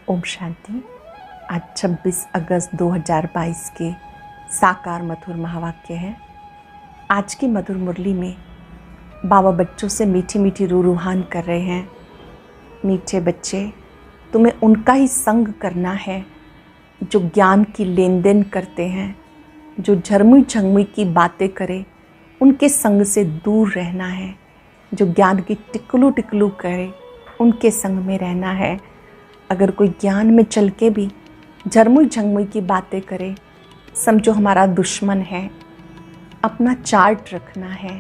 ओम शांति। आज 26 अगस्त 2022 के साकार मधुर महावाक्य है। आज की मधुर मुरली में बाबा बच्चों से मीठी मीठी रूहान कर रहे हैं। मीठे बच्चे, तुम्हें उनका ही संग करना है जो ज्ञान की लेन देन करते हैं, जो झरमुई झंगमुई की बातें करे उनके संग से दूर रहना है, जो ज्ञान की टिकलू टिकलू करे उनके संग में रहना है। अगर कोई ज्ञान में चल के भी झरमुई झंगमुई की बातें करे, समझो हमारा दुश्मन है। अपना चार्ट रखना है,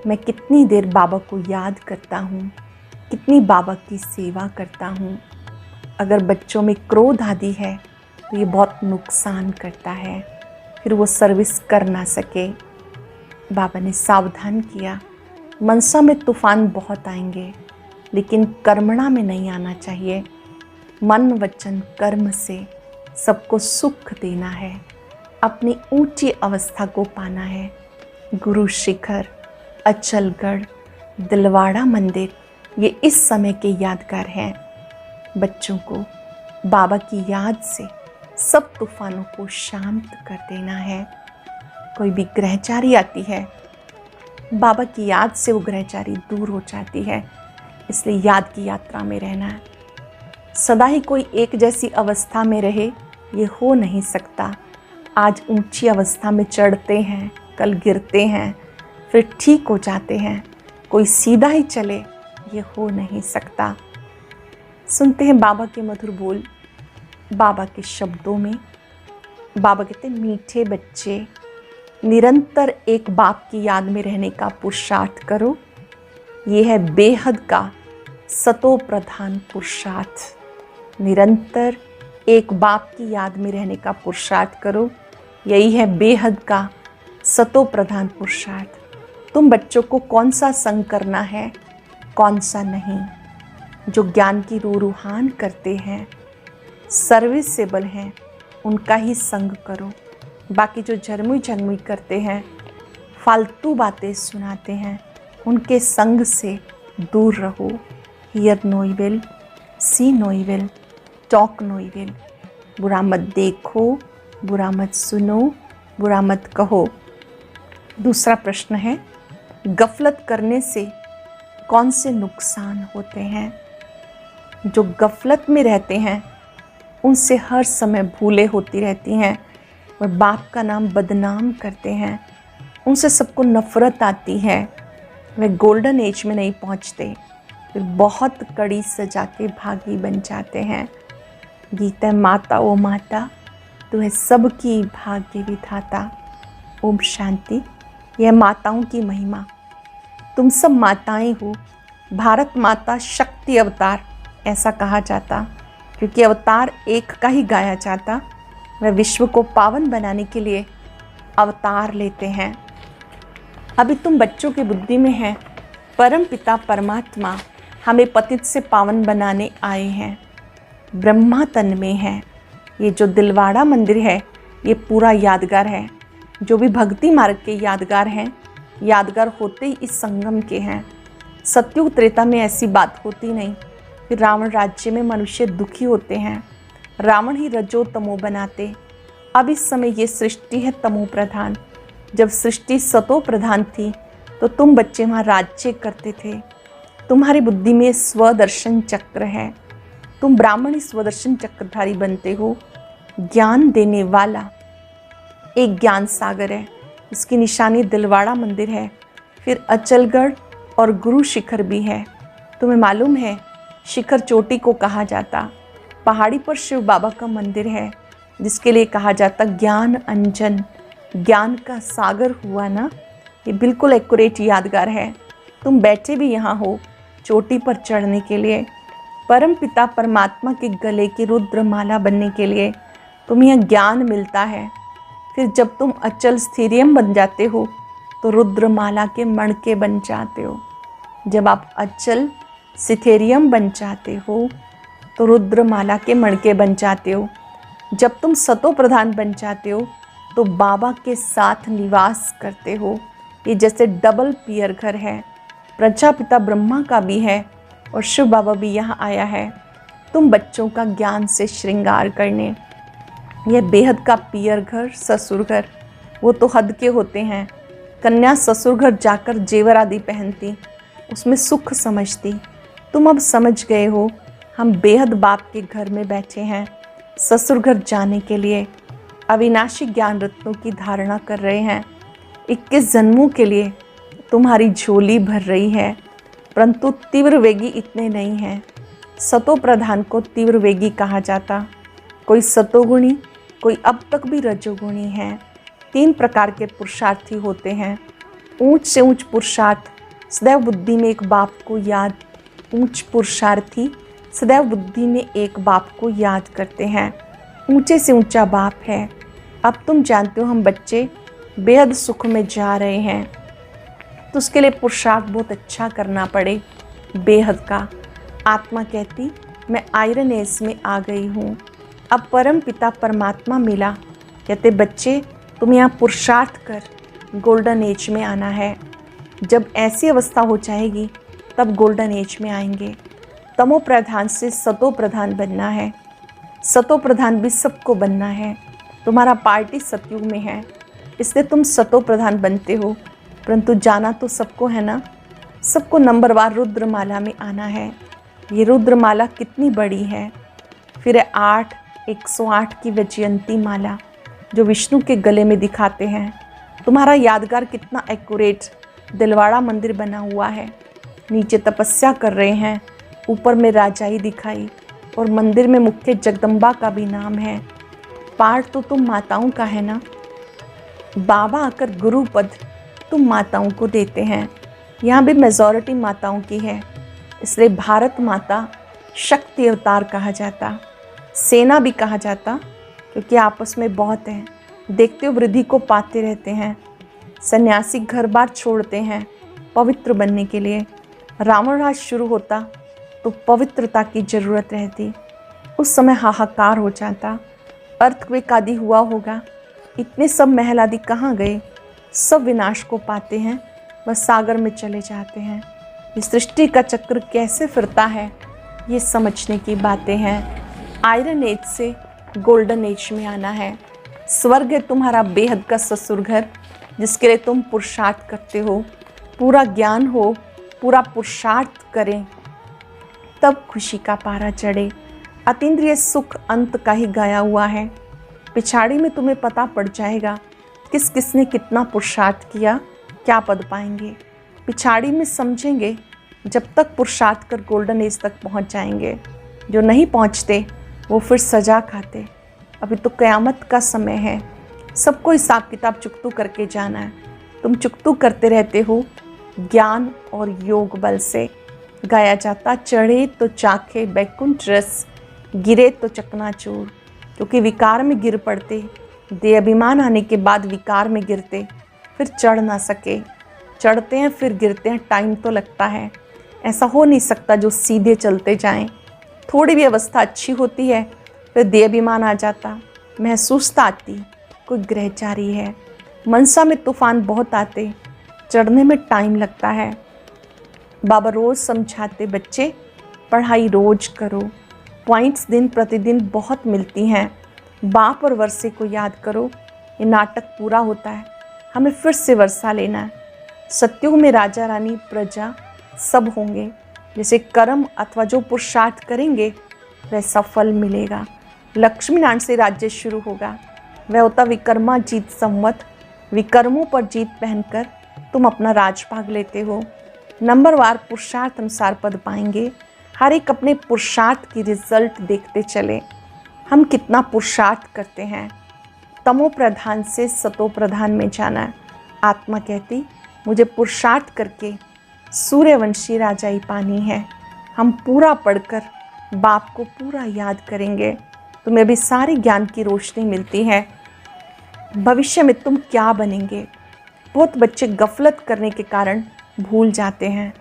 मैं कितनी देर बाबा को याद करता हूँ, कितनी बाबा की सेवा करता हूँ। अगर बच्चों में क्रोध आदि है तो ये बहुत नुकसान करता है, फिर वो सर्विस कर ना सके। बाबा ने सावधान किया, मनसा में तूफान बहुत आएंगे लेकिन कर्मणा में नहीं आना चाहिए। मन वचन कर्म से सबको सुख देना है, अपनी ऊंची अवस्था को पाना है। गुरु शिखर, अचलगढ़, दिलवाड़ा मंदिर ये इस समय के यादगार हैं। बच्चों को बाबा की याद से सब तूफानों को शांत कर देना है। कोई भी ग्रहचारी आती है, बाबा की याद से वो ग्रहचारी दूर हो जाती है। इसलिए याद की यात्रा में रहना है। सदा ही कोई एक जैसी अवस्था में रहे ये हो नहीं सकता। आज ऊंची अवस्था में चढ़ते हैं, कल गिरते हैं, फिर ठीक हो जाते हैं। कोई सीधा ही चले ये हो नहीं सकता। सुनते हैं बाबा के मधुर बोल, बाबा के शब्दों में। बाबा कहते हैं, मीठे बच्चे निरंतर एक बाप की याद में रहने का पुरुषार्थ करो। ये है बेहद का सतो प्रधान पुरुषार्थ। निरंतर एक बाप की याद में रहने का पुरुषार्थ करो, यही है बेहद का सतो प्रधान पुरुषार्थ। तुम बच्चों को कौन सा संग करना है, कौन सा नहीं। जो ज्ञान की रूहान करते हैं, सर्विसेबल हैं, उनका ही संग करो। बाकी जो झरमुई झरमुई करते हैं, फालतू बातें सुनाते हैं, उनके संग से दूर रहो। Hear no evil, see no evil, talk no evil. बुरा मत देखो, बुरा मत सुनो, बुरा मत कहो। दूसरा प्रश्न है, गफलत करने से कौन से नुकसान होते हैं। जो गफलत में रहते हैं उनसे हर समय भूलें होती रहती हैं, वह बाप का नाम बदनाम करते हैं, उनसे सबको नफ़रत आती है, वे गोल्डन एज में नहीं पहुंचते, फिर बहुत कड़ी सजा के भागी बन जाते हैं। गीता माता ओ माता, तू है सबकी भाग्य विधाता। ओम शांति। यह माताओं की महिमा। तुम सब माताएं हो। भारत माता शक्ति अवतार ऐसा कहा जाता, क्योंकि अवतार एक का ही गाया जाता। वह विश्व को पावन बनाने के लिए अवतार लेते हैं। अभी तुम बच्चों की बुद्धि में है, परम पिता परमात्मा हमें पतित से पावन बनाने आए हैं। ब्रह्मा तन में है। ये जो दिलवाड़ा मंदिर है ये पूरा यादगार है। जो भी भक्ति मार्ग के यादगार हैं, यादगार होते ही इस संगम के हैं। सतयुग त्रेता में ऐसी बात होती नहीं। फिर रावण राज्य में मनुष्य दुखी होते हैं, रावण ही रजो तमो बनाते। अब इस समय ये सृष्टि है तमो प्रधान। जब सृष्टि सतो प्रधान थी तो तुम बच्चे वहाँ राज्य करते थे। तुम्हारी बुद्धि में स्वदर्शन चक्र है, तुम ब्राह्मणी स्वदर्शन चक्रधारी बनते हो। ज्ञान देने वाला एक ज्ञान सागर है, इसकी निशानी दिलवाड़ा मंदिर है, फिर अचलगढ़ और गुरु शिखर भी है। तुम्हें मालूम है शिखर चोटी को कहा जाता। पहाड़ी पर शिव बाबा का मंदिर है, जिसके लिए कहा जाता ज्ञान अंजन, ज्ञान का सागर हुआ ना। ये बिल्कुल एक्यूरेट यादगार है। तुम बैठे भी यहाँ हो चोटी पर चढ़ने के लिए, परम पिता परमात्मा के गले की रुद्र माला बनने के लिए। तुम्हें यह ज्ञान मिलता है। फिर जब तुम अचल स्थिरियम बन जाते हो तो रुद्र माला के मणके बन जाते हो। जब आप अचल स्थिरियम बन जाते हो तो रुद्र माला के मणके बन जाते हो। जब तुम सतो प्रधान बन जाते हो तो बाबा के साथ निवास करते हो। ये जैसे डबल पियर घर है। प्रजापिता ब्रह्मा का भी है और शिव बाबा भी यहाँ आया है। तुम बच्चों का ज्ञान से श्रृंगार करने। यह बेहद का पियर घर, ससुर घर, वो तो हद के होते हैं। कन्या ससुर घर जाकर जेवर आदि पहनती, उसमें सुख समझती। तुम अब समझ गए हो, हम बेहद बाप के घर में बैठे हैं ससुर घर जाने के लिए। अविनाशी ज्ञान रत्नों की धारणा कर रहे हैं। 21 जन्मों के लिए तुम्हारी झोली भर रही है, परंतु तीव्र वेगी इतने नहीं हैं। सतो प्रधान को तीव्र वेगी कहा जाता। कोई सतोगुणी, कोई अब तक भी रजोगुणी है। 3 प्रकार के पुरुषार्थी होते हैं। ऊंच से ऊंच पुरुषार्थ सदैव बुद्धि में एक बाप को याद, ऊंच पुरुषार्थी सदैव बुद्धि में एक बाप को याद करते हैं। ऊंचे से ऊंचा बाप है। अब तुम जानते हो हम बच्चे बेहद सुख में जा रहे हैं, तो उसके लिए पुरुषार्थ बहुत अच्छा करना पड़े, बेहद का। आत्मा कहती मैं आयरन एज में आ गई हूँ, अब परम पिता परमात्मा मिला। कहते बच्चे तुम यहाँ पुरुषार्थ कर गोल्डन एज में आना है। जब ऐसी अवस्था हो जाएगी तब गोल्डन एज में आएंगे। तमो प्रधान से सतो प्रधान बनना है। सतो प्रधान भी सबको बनना है। तुम्हारा पार्टी सतयुग में है, इसलिए तुम सतो प्रधान बनते हो, परंतु जाना तो सबको है ना। सबको नंबरवार रुद्रमाला में आना है। ये रुद्रमाला कितनी बड़ी है। फिर 108 की वैजयंती माला जो विष्णु के गले में दिखाते हैं। तुम्हारा यादगार कितना एक्यूरेट दिलवाड़ा मंदिर बना हुआ है। नीचे तपस्या कर रहे हैं, ऊपर में राजाई दिखाई, और मंदिर में मुख्य जगदम्बा का भी नाम है। पाठ तो तुम माताओं का है ना। बाबा आकर गुरु पद तुम माताओं को देते हैं। यहाँ भी मेजॉरिटी माताओं की है, इसलिए भारत माता शक्ति अवतार कहा जाता, सेना भी कहा जाता, क्योंकि आपस में बहुत हैं। देखते हो वृद्धि को पाते रहते हैं। सन्यासी घर बार छोड़ते हैं पवित्र बनने के लिए। रावण राज शुरू होता तो पवित्रता की ज़रूरत रहती, उस समय हाहाकार हो जाता। अर्थक्वेक आदि हुआ होगा, इतने सब महल आदि कहाँ गए। सब विनाश को पाते हैं, बस सागर में चले जाते हैं। ये सृष्टि का चक्र कैसे फिरता है, ये समझने की बातें हैं। आयरन एज से गोल्डन एज में आना है। स्वर्ग है तुम्हारा बेहद का ससुर घर, जिसके लिए तुम पुरुषार्थ करते हो। पूरा ज्ञान हो, पूरा पुरुषार्थ करें, तब खुशी का पारा चढ़े। अतीन्द्रिय सुख अंत का ही गाया हुआ है। पिछाड़ी में तुम्हें पता पड़ जाएगा किस किसने कितना पुरुषार्थ किया, क्या पद पाएंगे। पिछाड़ी में समझेंगे, जब तक पुरुषार्थ कर गोल्डन एज तक पहुंच जाएंगे। जो नहीं पहुंचते वो फिर सजा खाते। अभी तो क़यामत का समय है, सबको हिसाब किताब चुकतू करके जाना है। तुम चुकतू करते रहते हो। ज्ञान और योग बल से गाया जाता, चढ़े तो चाखे बैकुंठ रस, गिरे तो चकनाचूर। क्योंकि विकार में गिर पड़ते, दे अभिमान आने के बाद विकार में गिरते, फिर चढ़ ना सके। चढ़ते हैं फिर गिरते हैं, टाइम तो लगता है। ऐसा हो नहीं सकता जो सीधे चलते जाएं। थोड़ी भी अवस्था अच्छी होती है, फिर दे अभिमान आ जाता, महसूसता आती, कोई ग्रहचारी है। मनसा में तूफान बहुत आते, चढ़ने में टाइम लगता है। बाबा रोज़ समझाते, बच्चे पढ़ाई रोज करो, पॉइंट्स दिन प्रतिदिन बहुत मिलती हैं। बाप और वर्षे को याद करो। ये नाटक पूरा होता है, हमें फिर से वर्षा लेना है। सत्युग में राजा रानी प्रजा सब होंगे। जैसे कर्म अथवा जो पुरुषार्थ करेंगे वैसा फल मिलेगा। लक्ष्मी नारायण से राज्य शुरू होगा, वह होता विकर्मा जीत संवत। विकर्मों पर जीत पहनकर तुम अपना राजभाग लेते हो। नंबरवार पुरुषार्थ अनुसार पद पाएंगे। हर एक अपने पुरुषार्थ की रिजल्ट देखते चले, हम कितना पुरुषार्थ करते हैं। तमो प्रधान से सतो प्रधान में जाना। आत्मा कहती मुझे पुरुषार्थ करके सूर्यवंशी राजाई पानी है। हम पूरा पढ़कर बाप को पूरा याद करेंगे, तुम्हें भी सारी ज्ञान की रोशनी मिलती है। भविष्य में तुम क्या बनेंगे। बहुत बच्चे गफलत करने के कारण भूल जाते हैं,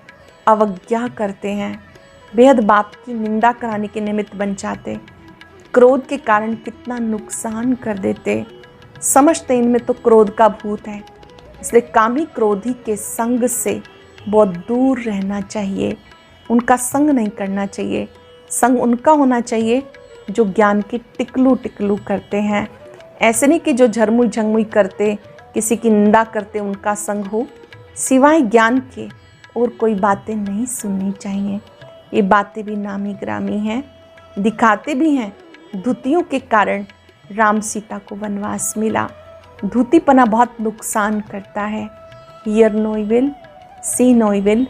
अवज्ञा करते हैं, बेहद बाप की निंदा कराने के निमित्त बन जाते, क्रोध के कारण कितना नुकसान कर देते। समझते इनमें तो क्रोध का भूत है, इसलिए कामी क्रोधी के संग से बहुत दूर रहना चाहिए, उनका संग नहीं करना चाहिए। संग उनका होना चाहिए जो ज्ञान की टिकलू टिकलू करते हैं। ऐसे नहीं कि जो झरमुई झंगमुई करते, किसी की निंदा करते उनका संग हो। सिवाय ज्ञान के और कोई बातें नहीं सुननी चाहिए। ये बातें भी नामी ग्रामी हैं, दिखाते भी हैं। धुतियों के कारण राम सीता को वनवास मिला। धुतीपना बहुत नुकसान करता है। Hear no evil, see no evil,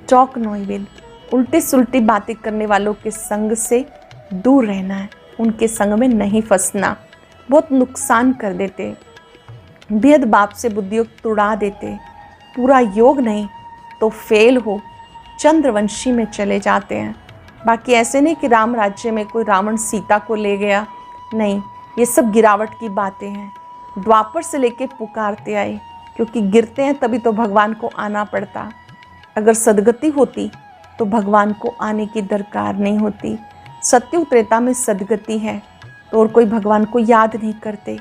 talk no evil. उल्टी सुल्टी बातें करने वालों के संग से दूर रहना है, उनके संग में नहीं फंसना। बहुत नुकसान कर देते, बेहद बाप से बुद्धियुक्त उड़ा देते। पूरा योग नहीं तो फेल हो चंद्रवंशी में चले जाते हैं। बाकी ऐसे नहीं कि राम राज्य में कोई रावण सीता को ले गया, नहीं, ये सब गिरावट की बातें हैं। द्वापर से लेके पुकारते आए, क्योंकि गिरते हैं तभी तो भगवान को आना पड़ता। अगर सदगति होती तो भगवान को आने की दरकार नहीं होती। सत्युग त्रेता में सदगति है तो और कोई भगवान को याद नहीं करते,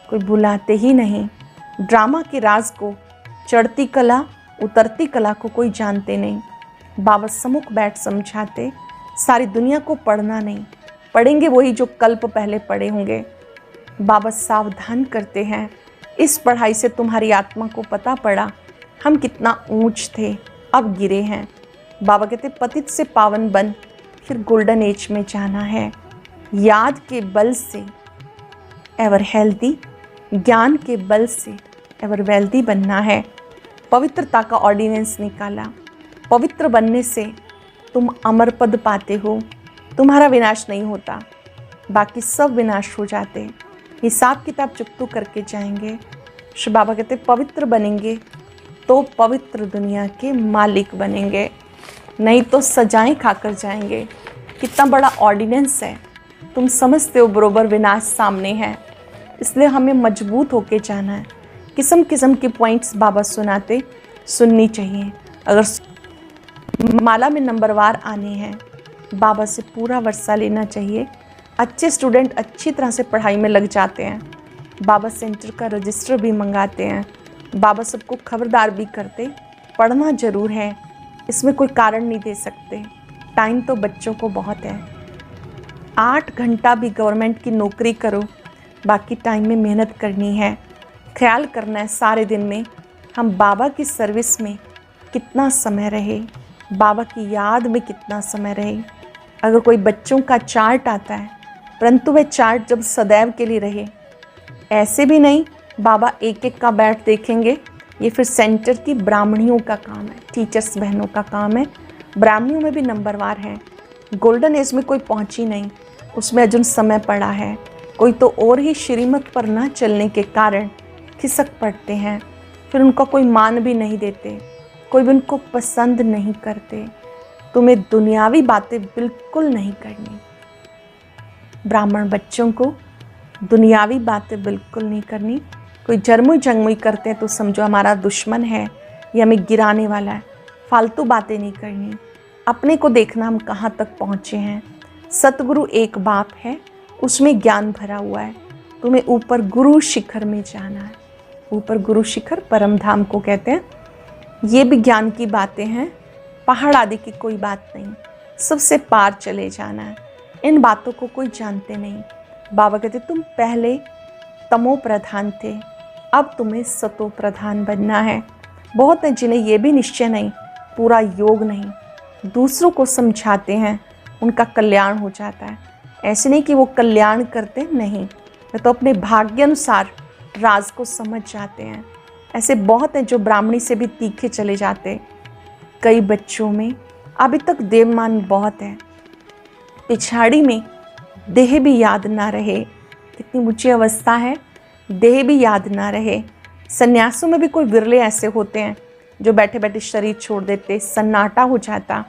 कोई बुलाते ही नहीं। ड्रामा के राज को, चढ़ती कला उतरती कला को कोई जानते नहीं। बाबा सम्मुख बैठ समझाते, सारी दुनिया को पढ़ना नहीं, पढ़ेंगे वही जो कल्प पहले पढ़े होंगे। बाबा सावधान करते हैं, इस पढ़ाई से तुम्हारी आत्मा को पता पड़ा हम कितना ऊंच थे, अब गिरे हैं। बाबा कहते पतित से पावन बन, फिर गोल्डन एज में जाना है। याद के बल से एवर हेल्दी, ज्ञान के बल से एवर वेल्दी बनना है। पवित्रता का ऑर्डिनेंस निकाला। पवित्र बनने से तुम अमर पद पाते हो। तुम्हारा विनाश नहीं होता, बाकी सब विनाश हो जाते। हिसाब किताब चुकतू करके जाएंगे। श्री बाबा कहते पवित्र बनेंगे तो पवित्र दुनिया के मालिक बनेंगे, नहीं तो सजाएं खाकर जाएंगे। कितना बड़ा ऑर्डिनेंस है, तुम समझते हो बरोबर विनाश सामने है, इसलिए हमें मजबूत होके जाना है। किस्म किस्म के पॉइंट्स बाबा सुनाते, सुननी चाहिए। अगर माला में नंबरवार आने हैं, बाबा से पूरा वर्षा लेना चाहिए। अच्छे स्टूडेंट अच्छी तरह से पढ़ाई में लग जाते हैं। बाबा सेंटर का रजिस्टर भी मंगाते हैं। बाबा सबको खबरदार भी करते, पढ़ना ज़रूर है, इसमें कोई कारण नहीं दे सकते। टाइम तो बच्चों को बहुत है। 8 घंटा भी गवर्नमेंट की नौकरी करो, बाकी टाइम में मेहनत करनी है। ख्याल करना है सारे दिन में हम बाबा की सर्विस में कितना समय रहे, बाबा की याद में कितना समय रहे। अगर कोई बच्चों का चार्ट आता है, परंतु वह चार्ट जब सदैव के लिए रहे, ऐसे भी नहीं बाबा एक एक का बैठ देखेंगे। ये फिर सेंटर की ब्राह्मणियों का काम है, टीचर्स बहनों का काम है। ब्राह्मणियों में भी नंबरवार हैं। गोल्डन एज में कोई पहुंची नहीं, उसमें अर्जुन समय पड़ा है। कोई तो और ही श्रीमत पर ना चलने के कारण खिसक पड़ते हैं, फिर उनका कोई मान भी नहीं देते, कोई भी उनको पसंद नहीं करते। तुम्हें दुनियावी बातें बिल्कुल नहीं करनी। ब्राह्मण बच्चों को दुनियावी बातें बिल्कुल नहीं करनी। कोई जरमुई जंगमुई करते हैं तो समझो हमारा दुश्मन है, ये हमें गिराने वाला है। फालतू बातें नहीं करनी। अपने को देखना हम कहाँ तक पहुँचे हैं। सतगुरु एक बाप है, उसमें ज्ञान भरा हुआ है। तुम्हें ऊपर गुरु शिखर में जाना है। ऊपर गुरु शिखर परम धाम को कहते हैं। ये भी ज्ञान की बातें हैं, पहाड़ आदि की कोई बात नहीं। सबसे पार चले जाना है। इन बातों को कोई जानते नहीं। बाबा कहते तुम पहले तमो प्रधान थे, अब तुम्हें सतो प्रधान बनना है। बहुत है जिन्हें ये भी निश्चय नहीं, पूरा योग नहीं, दूसरों को समझाते हैं, उनका कल्याण हो जाता है। ऐसे नहीं कि वो कल्याण करते नहीं, वे तो अपने भाग्य अनुसार राज को समझ जाते हैं। ऐसे बहुत हैं जो ब्राह्मणी से भी तीखे चले जाते। कई बच्चों में अभी तक देवमान बहुत है। पिछाड़ी में देह भी याद ना रहे, कितनी ऊंची अवस्था है, देह भी याद ना रहे। सन्यासों में भी कोई विरले ऐसे होते हैं जो बैठे बैठे शरीर छोड़ देते, सन्नाटा हो जाता,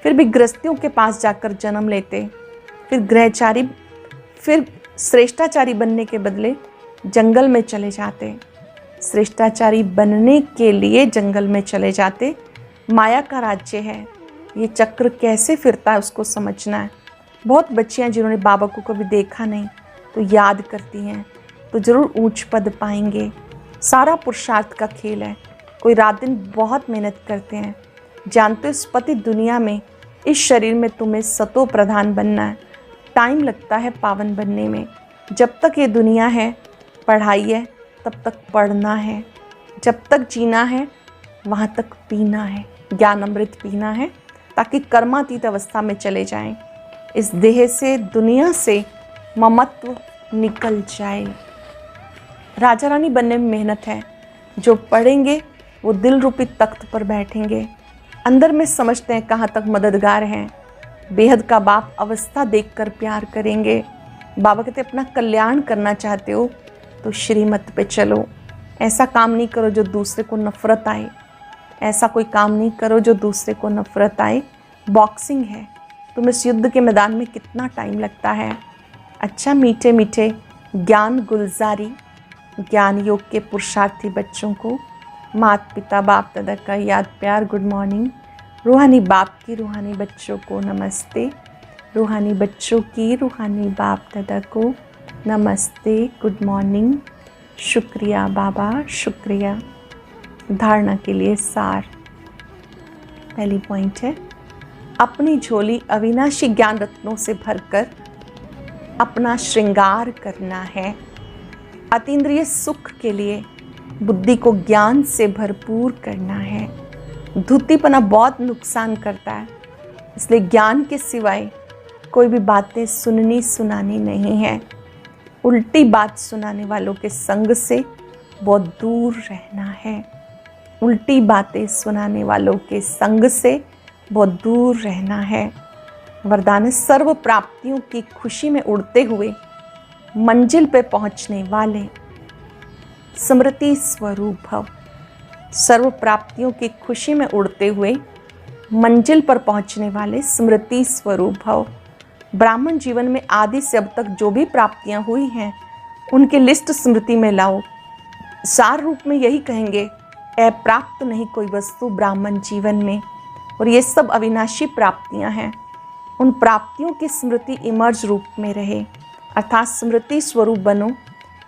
फिर भी गृहस्थियों के पास जाकर जन्म लेते, फिर गृहचारी, फिर श्रेष्ठाचारी बनने के बदले जंगल में चले जाते। श्रेष्ठाचारी बनने के लिए जंगल में चले जाते। माया का राज्य है, ये चक्र कैसे फिरता है उसको समझना है। बहुत बच्चियां जिन्होंने बाबा को कभी देखा नहीं तो याद करती हैं तो ज़रूर ऊंच पद पाएंगे। सारा पुरुषार्थ का खेल है। कोई रात दिन बहुत मेहनत करते हैं, जानते हो इस पति दुनिया में इस शरीर में तुम्हें सतो प्रधान बनना है। टाइम लगता है पावन बनने में। जब तक ये दुनिया है पढ़ाई है, तब तक पढ़ना है। जब तक जीना है वहाँ तक पीना है, ज्ञान अमृत पीना है, ताकि कर्मातीत अवस्था में चले जाएं। इस देह से, दुनिया से ममत्व निकल जाए। राजा रानी बनने में मेहनत है। जो पढ़ेंगे वो दिल रूपी तख्त पर बैठेंगे। अंदर में समझते हैं कहाँ तक मददगार हैं। बेहद का बाप अवस्था देखकर प्यार करेंगे। बाबा कहते अपना कल्याण करना चाहते हो तो श्रीमत पे चलो। ऐसा काम नहीं करो जो दूसरे को नफरत आए। ऐसा कोई काम नहीं करो जो दूसरे को नफरत आए। बॉक्सिंग है, तुम इस युद्ध के मैदान में कितना टाइम लगता है। अच्छा मीठे मीठे ज्ञान गुलजारी, ज्ञान योग के पुरुषार्थी बच्चों को माता पिता बाप दादा का याद प्यार गुड मॉर्निंग। रूहानी बाप की रूहानी बच्चों को नमस्ते। रूहानी बच्चों की रूहानी बाप दादा को नमस्ते, गुड मॉर्निंग। शुक्रिया बाबा, शुक्रिया। धारणा के लिए सार। पहली पॉइंट है, अपनी झोली अविनाशी ज्ञान रत्नों से भरकर अपना श्रृंगार करना है। अतीन्द्रिय सुख के लिए बुद्धि को ज्ञान से भरपूर करना है। धूतीपना बहुत नुकसान करता है, इसलिए ज्ञान के सिवाय कोई भी बातें सुननी सुनानी नहीं है। उल्टी बात सुनाने वालों के संग से बहुत दूर रहना है। उल्टी बातें सुनाने वालों के संग से बहुत दूर रहना है। वरदान है, सर्व प्राप्तियों की खुशी में उड़ते हुए मंजिल पे पहुंचने वाले स्मृति स्वरूप भव। सर्व प्राप्तियों की खुशी में उड़ते हुए मंजिल पर पहुंचने वाले स्मृति स्वरूप भव। ब्राह्मण जीवन में आदि से अब तक जो भी प्राप्तियां हुई हैं उनकी लिस्ट स्मृति में लाओ। सार रूप में यही कहेंगे, अप्राप्त नहीं कोई वस्तु ब्राह्मण जीवन में, और ये सब अविनाशी प्राप्तियां हैं। उन प्राप्तियों की स्मृति इमर्ज रूप में रहे, अर्थात स्मृति स्वरूप बनो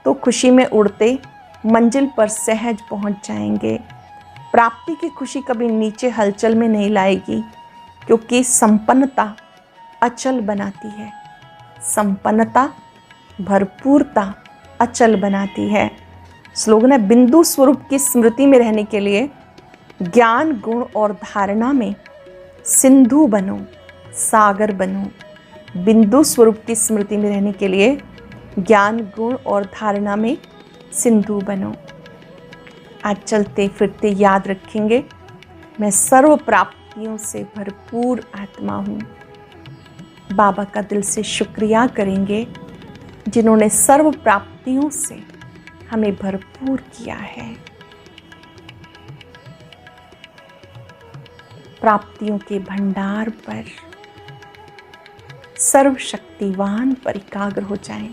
तो खुशी में उड़ते मंजिल पर सहज पहुंच जाएंगे। प्राप्ति की खुशी कभी नीचे हलचल में नहीं लाएगी, क्योंकि संपन्नता अचल बनाती है। संपन्नता, भरपूरता अचल बनाती है। स्लोगन है, बिंदु स्वरूप की स्मृति में रहने के लिए ज्ञान गुण और धारणा में सिंधु बनो, सागर बनो। बिंदु स्वरूप की स्मृति में रहने के लिए ज्ञान गुण और धारणा में सिंधु बनो। आज चलते फिरते याद रखेंगे, मैं सर्व प्राप्तियों से भरपूर आत्मा हूँ। बाबा का दिल से शुक्रिया करेंगे जिन्होंने सर्व प्राप्तियों से हमें भरपूर किया है। प्राप्तियों के भंडार पर, सर्वशक्तिवान पर एकाग्र हो जाएं।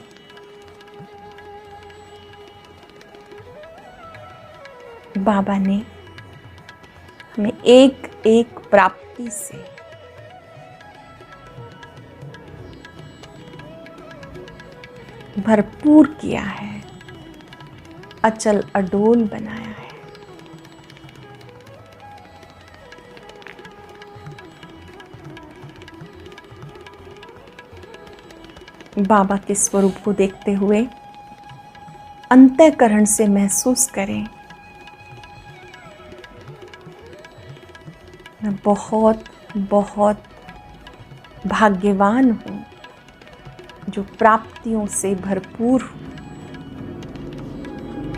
बाबा ने हमें एक एक प्राप्ति से भरपूर किया है, अचल अडोल बनाया है। बाबा के स्वरूप को देखते हुए अंतःकरण से महसूस करें, मैं बहुत बहुत भाग्यवान हूँ जो प्राप्तियों से भरपूर हूँ।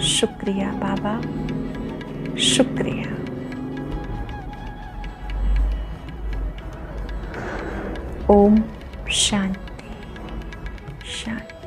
शुक्रिया बाबा, शुक्रिया। ओम शांति शांति।